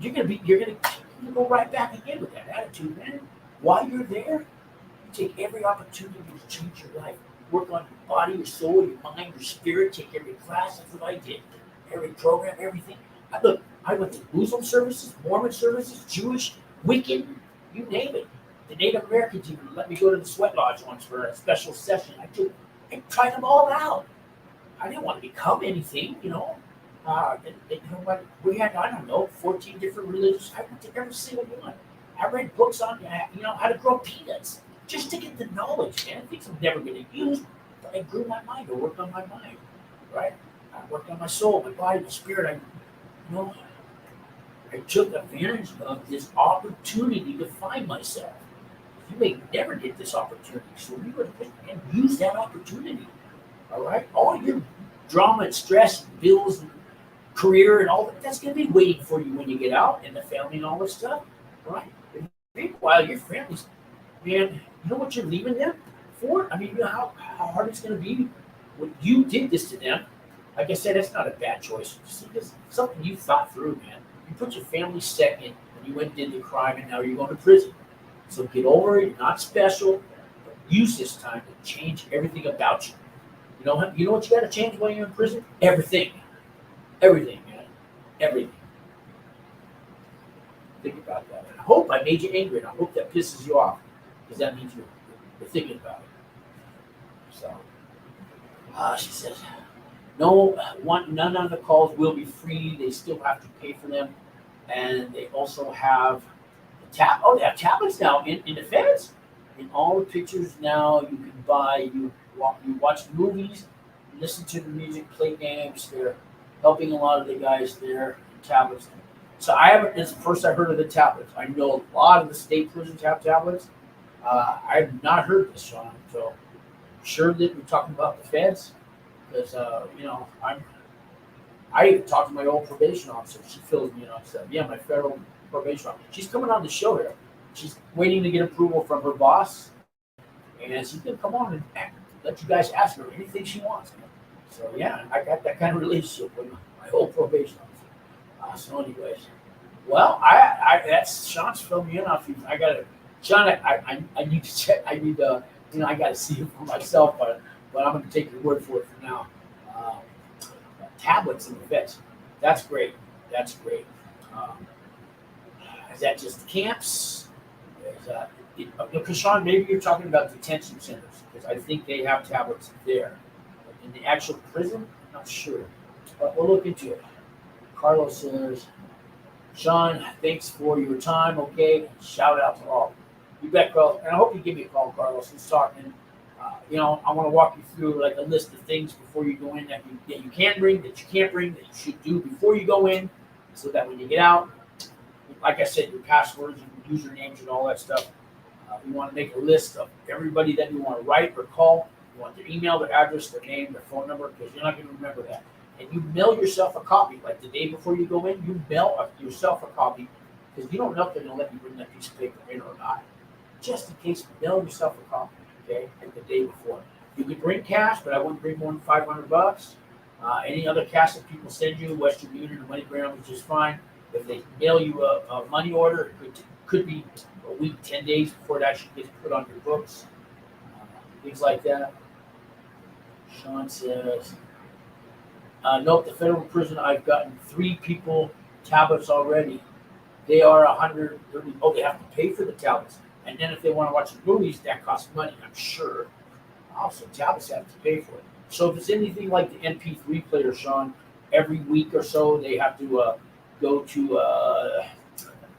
you're gonna go right back again with that attitude, man. While you're there, you take every opportunity to change your life. Work on your body, your soul, your mind, your spirit. Take every class. That's what I did. Every program, everything. I went to Muslim services, Mormon services, Jewish, Wiccan, you name it. The Native Americans even let me go to the sweat lodge once for a special session. I tried them all out. I didn't want to become anything, we had, I don't know, 14 different religions. I went to every single one. I read books on, how to grow peanuts just to get the knowledge, man. Things I'm never going to use, but I grew my mind. I worked on my mind, right? I worked on my soul, my body, my spirit. I took advantage of this opportunity to find myself. You may never get this opportunity, so you would and use that opportunity. All right, all your drama and stress, and bills, and career, and all that's going to be waiting for you when you get out, and the family and all this stuff. All right, meanwhile, your family's, man, you know what you're leaving them for? I mean, you know how hard it's going to be when you did this to them. Like I said, that's not a bad choice. It's something you thought through, man. You put your family second, and you went and did the crime, and now you're going to prison. So get over it. You're not special. But use this time to change everything about you. You know what you got to change while you're in prison? Everything. Everything, man. Everything. Think about that. I hope I made you angry, and I hope that pisses you off, because that means you're thinking about it. So, she says, none of the calls will be free. They still have to pay for them, and they also have they have tablets now in the feds. In all the pictures now, you can buy. You watch movies, listen to the music, play games. They're helping a lot of the guys there in tablets. So I haven't. It's the first I heard of the tablets. I know a lot of the state prisons have tablets. I've not heard this, Sean. So sure that we're talking about the feds, because I even talked to my old probation officer. She fills me in on stuff. Yeah, my federal probation officer. She's coming on the show here. She's waiting to get approval from her boss, and she's gonna come on and let you guys ask her anything she wants. So yeah, I got that kind of relationship with my old probation officer. So anyways, well, I that's Sean's filling me in off. I got to Sean. I need to check. I need to I got to see it for myself, but I'm going to take your word for it for now. Tablets in the feds. That's great. That's great. Is that just camps? Because Sean, maybe you're talking about detention centers, because I think they have tablets there. In the actual prison, I'm not sure, but we'll look into it. Carlos says, Sean, thanks for your time. Okay, shout out to all. You bet, Carlos. And I hope you give me a call, Carlos. Let's talk. And I want to walk you through like a list of things before you go in that you can bring, that you can't bring, that you should do before you go in, so that when you get out, like I said, your passwords and usernames and all that stuff. We want to make a list of everybody that you want to write or call. You want their email, their address, their name, their phone number, because you're not going to remember that. And you mail yourself a copy. Like the day before you go in, you mail yourself a copy, because you don't know if they're going to let you bring that piece of paper in or not. Just in case, mail yourself a copy, okay, like the day before. You could bring cash, but I wouldn't bring more than $500. Any other cash that people send you, Western Union or MoneyGram, is just fine. If they mail you a money order, it could be a week, 10 days before it actually gets put on your books. Things like that. Sean says, nope, the federal prison, I've gotten 3 people tablets already. They are $130. Oh, they have to pay for the tablets. And then if they want to watch the movies, that costs money, I'm sure. Also, tablets have to pay for it. So if it's anything like the MP3 player, Sean, every week or so they have to go to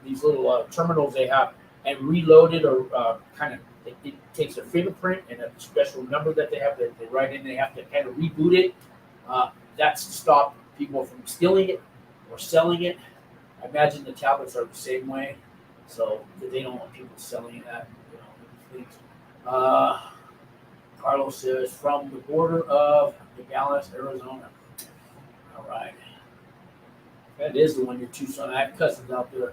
these little terminals they have and reload it, or kind of it takes a fingerprint and a special number that they have that they write in. They have to kind of reboot it. That's to stop people from stealing it or selling it. I imagine the tablets are the same way, so that they don't want people selling that. Carlos says, from the border of Nogales, Arizona. All right. That is the one, you're Tucson. I have cousins out there.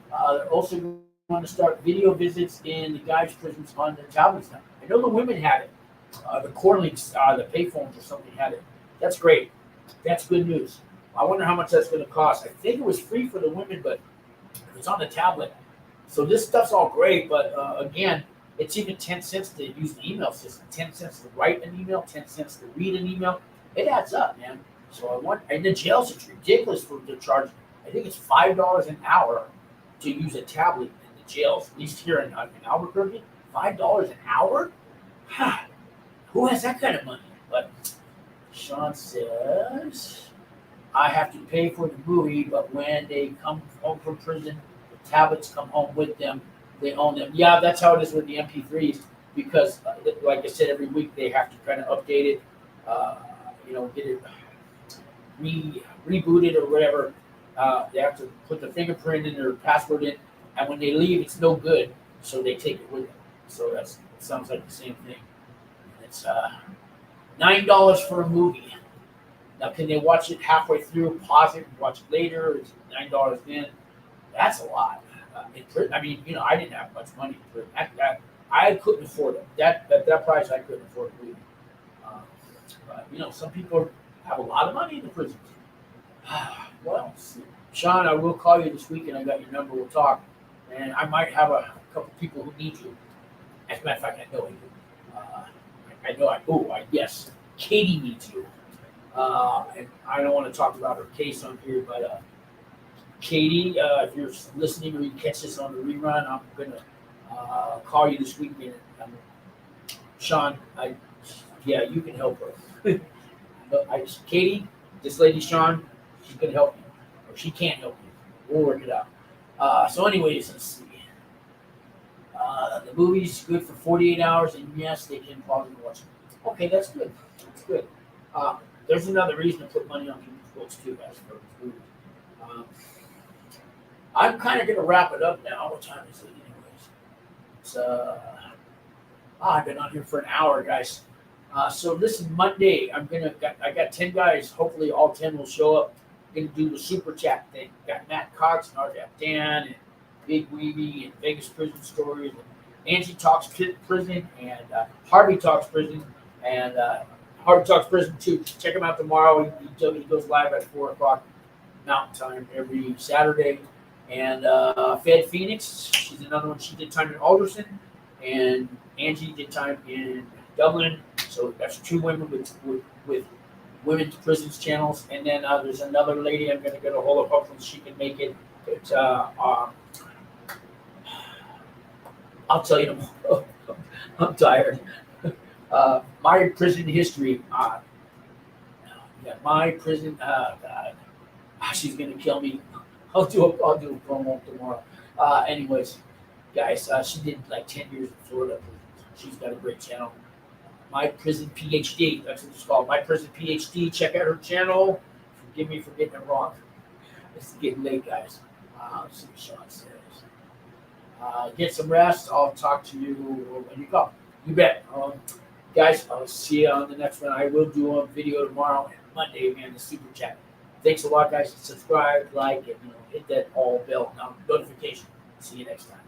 They're also going to start video visits in the guys' prisons on their tablets now. I know the women had it. The Corlings, the payphones or something had it. That's great. That's good news. I wonder how much that's going to cost. I think it was free for the women, but it's on the tablet. So this stuff's all great, but again, it's even 10 cents to use the email system, 10 cents to write an email, 10 cents to read an email. It adds up, man. So I want, and the jails, it's ridiculous for the charge. I think it's $5 an hour to use a tablet in the jails, at least here in Albuquerque. $5 an hour? Who has that kind of money? But Sean says, I have to pay for the movie, but when they come home from prison, the tablets come home with them. They own them. Yeah, that's how it is with the MP3s, because, like I said, every week they have to kind of update it, get it rebooted or whatever. They have to put the fingerprint in, their password in, and when they leave, it's no good, so they take it with them. So it sounds like the same thing. It's $9 for a movie. Now, can they watch it halfway through, pause it, and watch it later? It's $9 then. That's a lot. I mean, I didn't have much money for it. I couldn't afford it. That price, I couldn't afford a movie. But some people have a lot of money in the prisons. Well, Sean, I will call you this weekend. I got your number. We'll talk, and I might have a couple people who need you. As a matter of fact, I know I do. Yes, Katie needs you. And I don't want to talk about her case on here, but Katie, if you're listening or you catch this on the rerun, I'm gonna call you this weekend. Sean, you can help her. Katie, this lady Sean, she's gonna help you, or she can't help you. We'll work it out. So, anyways, let's see. The movie's good for 48 hours, and yes, they can pause and watch it. Okay, that's good. That's good. There's another reason to put money on people's books too, guys, for this movie. I'm kind of going to wrap it up now. What time is it, anyways? It's I've been on here for an hour, guys. So this is Monday. I got 10 guys. Hopefully, all 10 will show up. I'm gonna do the super chat thing. Got Matt Cox and RJ Dan and Big Weeby and Vegas Prison Stories. And Angie Talks Prison and Harvey Talks Prison and Harvey Talks Prison too. Check him out tomorrow. He goes live at 4:00 Mountain Time every Saturday. And Fed Phoenix, she's another one. She did time in Alderson, and Angie did time in Dublin. So that's 2 women with women's prisons channels. And then there's another lady I'm going to get a hold of. Hopefully she can make it. It's I'll tell you tomorrow. I'm tired. My prison history. Yeah, my prison. God, she's gonna kill me. I'll do a promo tomorrow. Anyways, guys, she did like 10 years in Florida. She's got a great channel. My Prison PhD. That's what it's called. My Prison PhD. Check out her channel. Forgive me for getting it wrong. It's getting late, guys. Let's see what Sean says. Get some rest. I'll talk to you when you come. You bet. Guys, I'll see you on the next one. I will do a video tomorrow and Monday, man, the super chat. Thanks a lot, guys. Subscribe, like, and hit that all bell notification. See you next time.